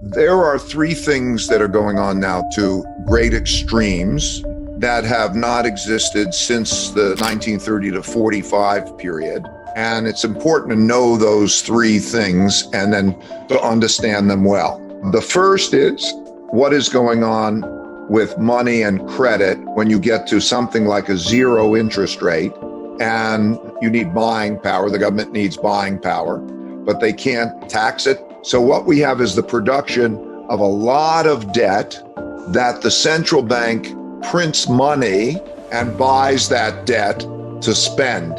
There are three things that are going on now to great extremes that have not existed since the 1930 to 45 period. And it's important to know those three things and then to understand them well. The first is what is going on with money and credit when you get to something like a zero interest rate and you need buying power. The government needs buying power, but they can't tax it. So what we have is the production of a lot of debt that the central bank prints money and buys that debt to spend.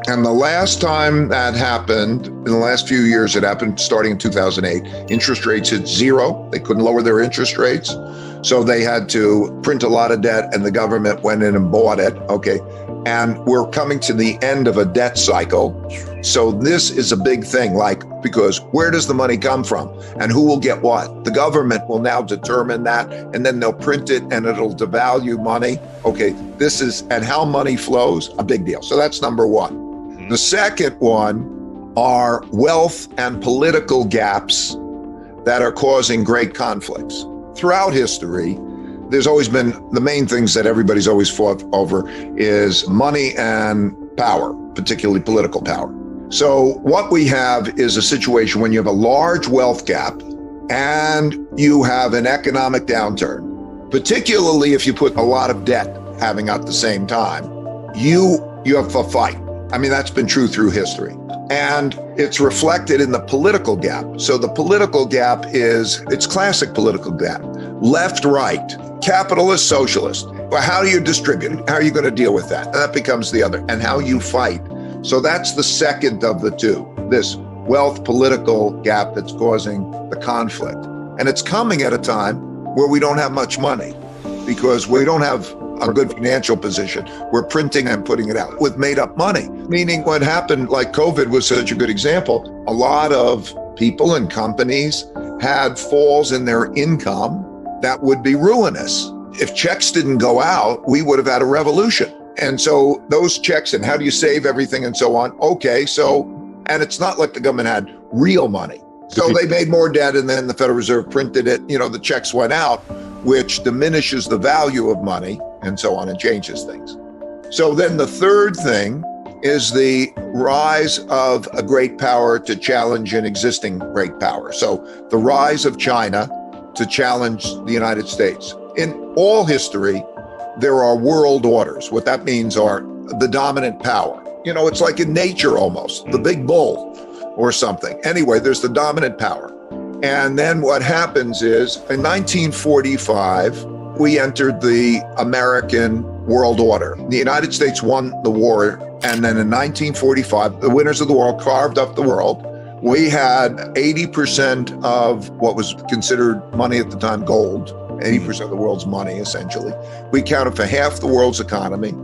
And the last time that happened, in the last few years, it happened starting in 2008, interest rates hit zero. They couldn't lower their interest rates. So they had to print a lot of debt and the government went in and bought it. Okay. And we're coming to the end of a debt cycle. So this is a big thing, because where does the money come from and who will get what? The government will now determine that, and then they'll print it and it'll devalue money. Okay, and how money flows, a big deal. So that's number one. The second one are wealth and political gaps that are causing great conflicts. Throughout history, there's always been the main things that everybody's always fought over is money and power, particularly political power. So what we have is a situation when you have a large wealth gap and you have an economic downturn, particularly if you put a lot of debt having at the same time, you have a fight. I mean, that's been true through history. And it's reflected in the political gap. So the political gap it's classic political gap. Left, right, capitalist, socialist. Well, how do you distribute? How are you going to deal with that? And that becomes the other. And how you fight. So that's the second of the two, this wealth political gap that's causing the conflict. And it's coming at a time where we don't have much money because we don't have a good financial position. We're printing and putting it out with made up money, meaning what happened, like COVID was such a good example. A lot of people and companies had falls in their income that would be ruinous. If checks didn't go out, we would have had a revolution. And so those checks and how do you save everything and so on. Okay, and it's not like the government had real money. So they made more debt and then the Federal Reserve printed it, the checks went out, which diminishes the value of money and so on and changes things. So then the third thing is the rise of a great power to challenge an existing great power. So the rise of China to challenge the United States. In all history, there are world orders. What that means are the dominant power. It's like in nature almost, the big bull or something. Anyway, there's the dominant power. And then what happens is in 1945, we entered the American world order. The United States won the war. And then in 1945, the winners of the war carved up the world. We had 80% of what was considered money at the time, gold, 80% of the world's money, essentially. We counted for half the world's economy.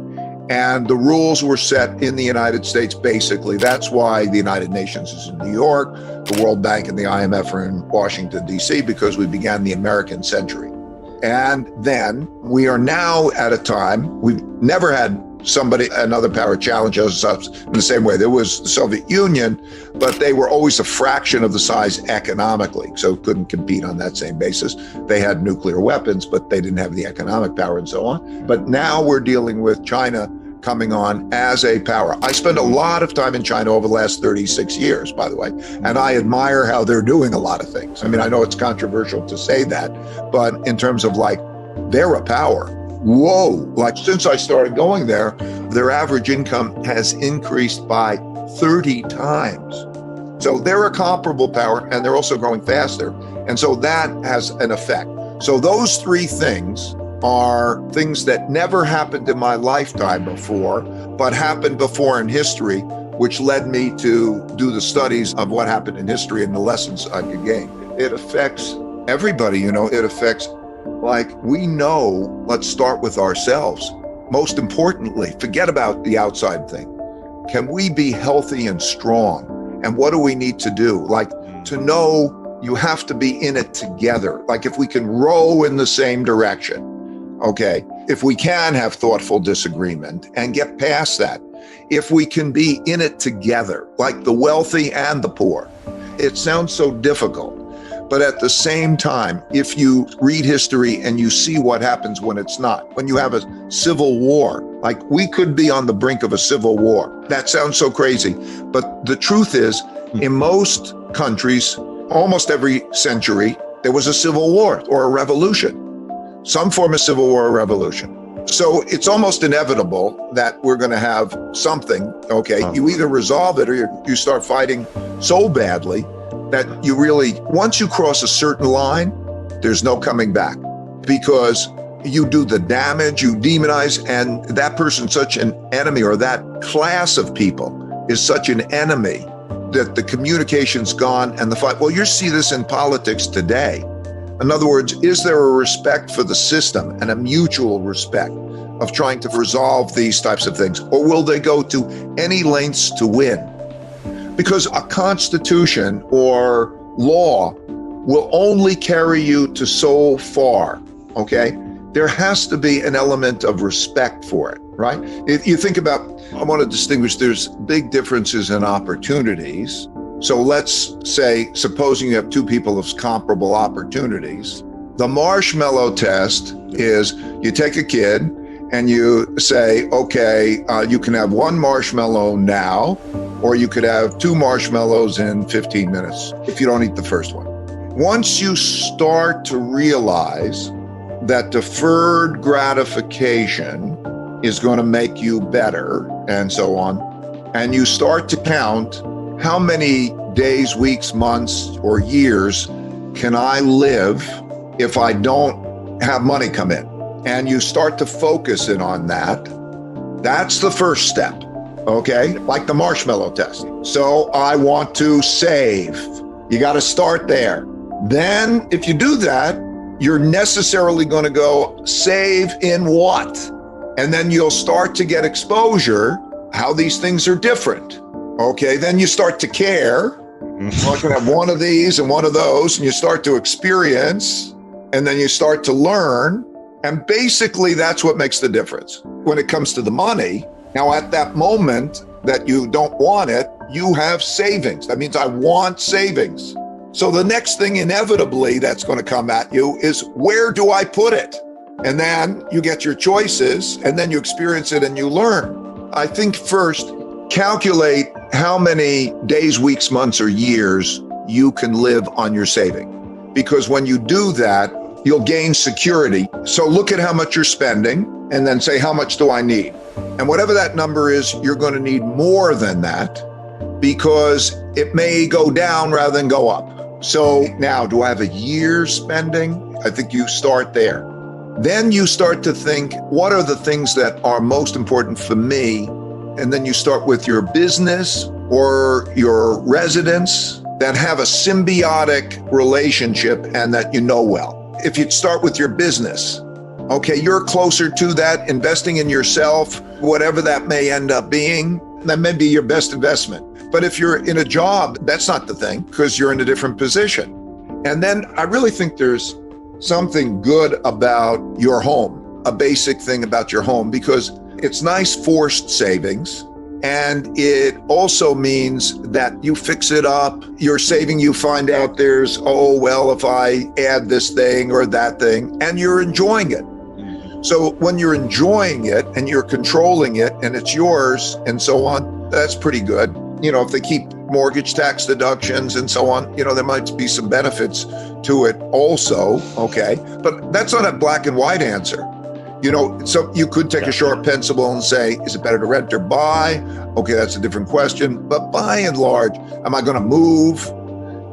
And the rules were set in the United States, basically. That's why the United Nations is in New York. The World Bank and the IMF are in Washington, D.C., because we began the American century. And then we are now at a time, we've never had another power challenge us in the same way. There was the Soviet Union, but they were always a fraction of the size economically, so couldn't compete on that same basis. They had nuclear weapons, but they didn't have the economic power and so on. But now we're dealing with China coming on as a power. I spent a lot of time in China over the last 36 years, by the way, and I admire how they're doing a lot of things. I mean, I know it's controversial to say that, but in terms of they're a power. Whoa, since I started going there, their average income has increased by 30 times. So they're a comparable power and they're also growing faster. And so that has an effect. So those three things are things that never happened in my lifetime before, but happened before in history, which led me to do the studies of what happened in history and the lessons I could gain. It affects everybody, it affects we know, let's start with ourselves. Most importantly, forget about the outside thing. Can we be healthy and strong? And what do we need to do? To know you have to be in it together. If we can row in the same direction, okay? If we can have thoughtful disagreement and get past that, if we can be in it together, like the wealthy and the poor. It sounds so difficult, But at the same time, if you read history and you see what happens when it's not, when you have a civil war, like we could be on the brink of a civil war. That sounds so crazy. But the truth is, in most countries, almost every century, there was a civil war or a revolution, some form of civil war or revolution. So it's almost inevitable that we're going to have something, okay? You either resolve it or you start fighting so badly that you really, once you cross a certain line, there's no coming back, because you do the damage, you demonize, and that person's such an enemy, or that class of people is such an enemy that the communication's gone and the fight. Well, you see this in politics today. In other words, is there a respect for the system and a mutual respect of trying to resolve these types of things? Or will they go to any lengths to win? Because a constitution or law will only carry you to so far, okay? There has to be an element of respect for it, right? If you think about, I want to distinguish, there's big differences in opportunities. So let's say, supposing you have two people of comparable opportunities, the marshmallow test is you take a kid and you say, okay, you can have one marshmallow now, or you could have two marshmallows in 15 minutes if you don't eat the first one. Once you start to realize that deferred gratification is going to make you better and so on, and you start to count how many days, weeks, months, or years can I live if I don't have money come in? And you start to focus in on that. That's the first step, okay? Like the marshmallow test. So I want to save. You got to start there. Then if you do that, you're necessarily going to go save in what? And then you'll start to get exposure, how these things are different. Okay, then you start to care. I can have one of these and one of those, and you start to experience, and then you start to learn. And basically, that's what makes the difference. When it comes to the money, now at that moment that you don't want it, you have savings. That means I want savings. So the next thing inevitably that's going to come at you is, where do I put it? And then you get your choices, and then you experience it and you learn. I think first, calculate how many days, weeks, months, or years you can live on your saving. Because when you do that, you'll gain security. So look at how much you're spending and then say, how much do I need? And whatever that number is, you're going to need more than that, because it may go down rather than go up. So now, do I have a year's spending? I think you start there. Then you start to think, what are the things that are most important for me? And then you start with your business or your residence that have a symbiotic relationship and that you know well. If you start with your business, okay, you're closer to that, investing in yourself, whatever that may end up being, that may be your best investment. But if you're in a job, that's not the thing, because you're in a different position. And then I really think there's something good about your home, a basic thing about your home, because it's nice forced savings. And it also means that you fix it up. You're saving, you find out there's, oh, well, if I add this thing or that thing, and you're enjoying it. So when you're enjoying it and you're controlling it and it's yours and so on, that's pretty good. You know, if they keep mortgage tax deductions and so on, you know, there might be some benefits to it also, okay? But that's not a black and white answer. You know, so you could take a short pencil and say, is it better to rent or buy? Okay, that's a different question. But by and large, am I going to move?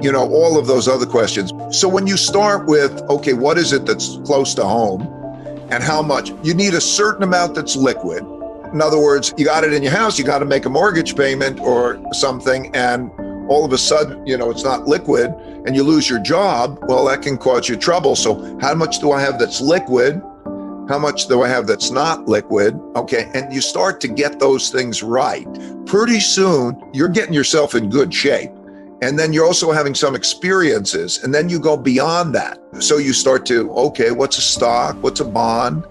You know, all of those other questions. So when you start with, okay, what is it that's close to home and how much? You need a certain amount that's liquid. In other words, you got it in your house, you got to make a mortgage payment or something, and all of a sudden, you know, it's not liquid and you lose your job. Well, that can cause you trouble. So how much do I have that's liquid? How much do I have that's not liquid? Okay, and you start to get those things right. Pretty soon, you're getting yourself in good shape. And then you're also having some experiences, and then you go beyond that. So you start to, okay, what's a stock? What's a bond?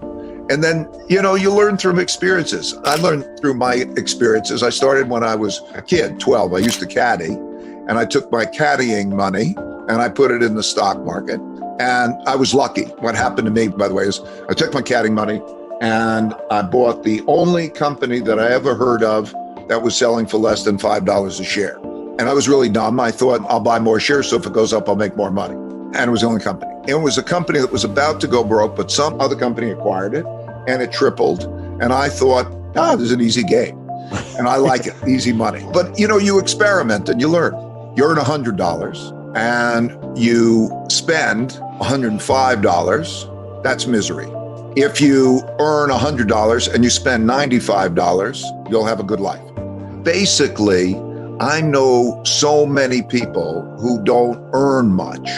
And then, you know, you learn through experiences. I learned through my experiences. I started when I was a kid, 12. I used to caddy, and I took my caddying money and I put it in the stock market. And I was lucky. What happened to me, by the way, is I took my caddy money and I bought the only company that I ever heard of that was selling for less than $5 a share. And I was really dumb. I thought I'll buy more shares, so if it goes up, I'll make more money. And it was the only company. It was a company that was about to go broke, but some other company acquired it and it tripled. And I thought, this is an easy game. And I like it, easy money. But you experiment and you learn. You earn $100 and you spend $105, that's misery. If you earn $100 and you spend $95, you'll have a good life. Basically, I know so many people who don't earn much,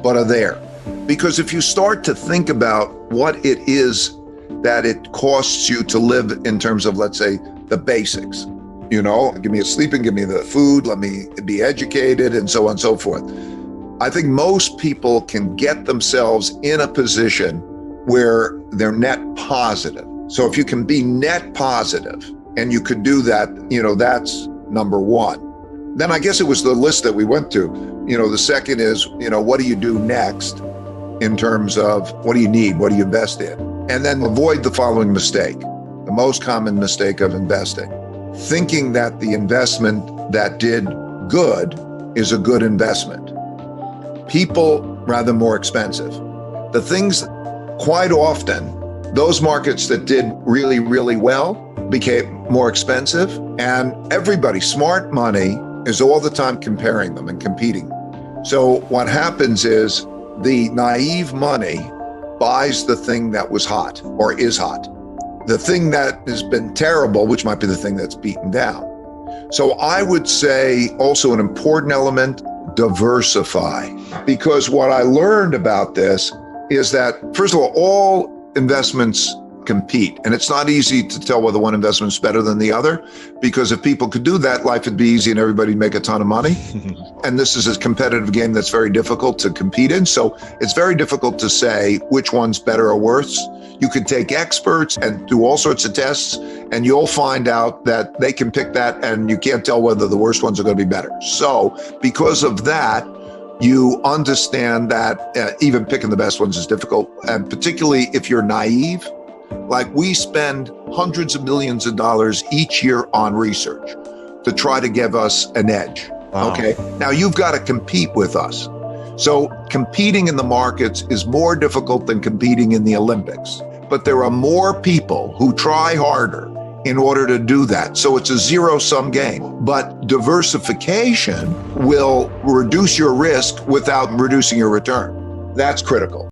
but are there. Because if you start to think about what it is that it costs you to live in terms of, let's say, the basics, give me a sleeping, give me the food, let me be educated, and so on and so forth. I think most people can get themselves in a position where they're net positive. So if you can be net positive and you could do that, that's number one. Then I guess it was the list that we went to. The second is, what do you do next in terms of what do you need? What do you invest in? And then avoid the following mistake, the most common mistake of investing. Thinking that the investment that did good is a good investment. People rather more expensive. The things, quite often, those markets that did really, really well became more expensive, and everybody, smart money, is all the time comparing them and competing. So what happens is the naive money buys the thing that was hot or is hot. The thing that has been terrible, which might be the thing that's beaten down. So I would say also an important element, diversify. Because what I learned about this is that, first of all investments compete. And it's not easy to tell whether one investment is better than the other, because if people could do that, life would be easy and everybody'd make a ton of money. And this is a competitive game that's very difficult to compete in. So it's very difficult to say which one's better or worse. You could take experts and do all sorts of tests, and you'll find out that they can pick that, and you can't tell whether the worst ones are going to be better. So because of that, you understand that even picking the best ones is difficult. And particularly if you're naive, like we spend hundreds of millions of dollars each year on research to try to give us an edge. Wow. Okay. Now you've got to compete with us. So competing in the markets is more difficult than competing in the Olympics. But there are more people who try harder in order to do that. So it's a zero-sum game. But diversification will reduce your risk without reducing your return. That's critical.